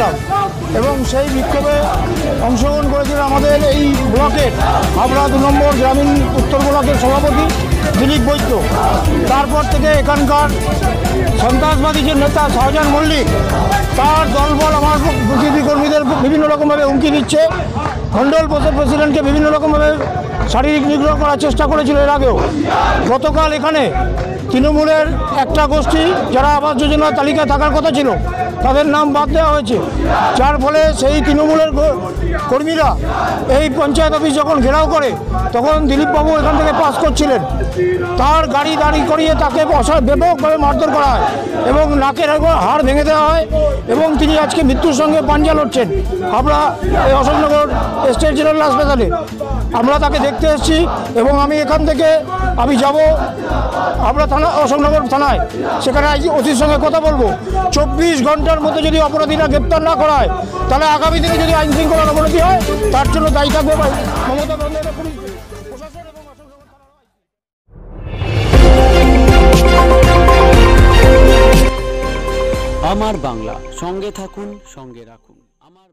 করেছিলাম এবং সেই বিক্ষোভে অংশগ্রহণ করেছিল আমাদের এই ব্লকের হাবড়া 2 নম্বর গ্রামীণ উত্তর ব্লকের সভাপতি দিলীপ বৈদ্য। তারপর থেকে এখানকার সন্ত্রাসবাদী যে নেতা শাহজাহান মল্লিক, তার দলবল আমার বিজেপি কর্মীদের বিভিন্ন রকমভাবে হুমকি দিচ্ছে। মণ্ডল প্রেসিডেন্টকে বিভিন্ন রকমভাবে শারীরিক নিগ্রহ করার চেষ্টা করেছিল এর আগেও। গতকাল এখানে তৃণমূলের একটা গোষ্ঠী যারা আবাস যোজনার তালিকায় থাকার কথা ছিল তাদের নাম বাদ দেওয়া হয়েছে, যার ফলে সেই তৃণমূলের কর্মীরা এই পঞ্চায়েত অফিস যখন ঘেরাও করে তখন দিলীপবাবু এখান থেকে পাস করছিলেন, তার গাড়ি দাঁড়ি করিয়ে তাকে ব্যাপকভাবে মারধর করা হয় এবং নাকের হাড় ভেঙে দেওয়া হয় এবং তিনি আজকে মৃত্যুর সঙ্গে পাঞ্জা লড়ছেন হাবড়া অশোকনগর স্টেট জেনারেল হাসপাতালে। আমরা তাকে দেখতে এসেছি এবং আমি এখান থেকে যাব হাবড়া থানা অশোকনগর থানায়, সেখানে ওসির সঙ্গে কথা বলবো। 24 ঘন্টার মধ্যে যদি অপরাধীরা গ্রেপ্তার না করা হয় তাহলে আগামী দিনে যদি আইন শৃঙ্খলার অবনতি হয় তার জন্য দায়ী থাকবে মমতা বন্দ্যোপাধ্যায় পুলিশ প্রশাসন এবং আমার বাংলা, সঙ্গে থাকুন, সঙ্গে রাখুন। আমার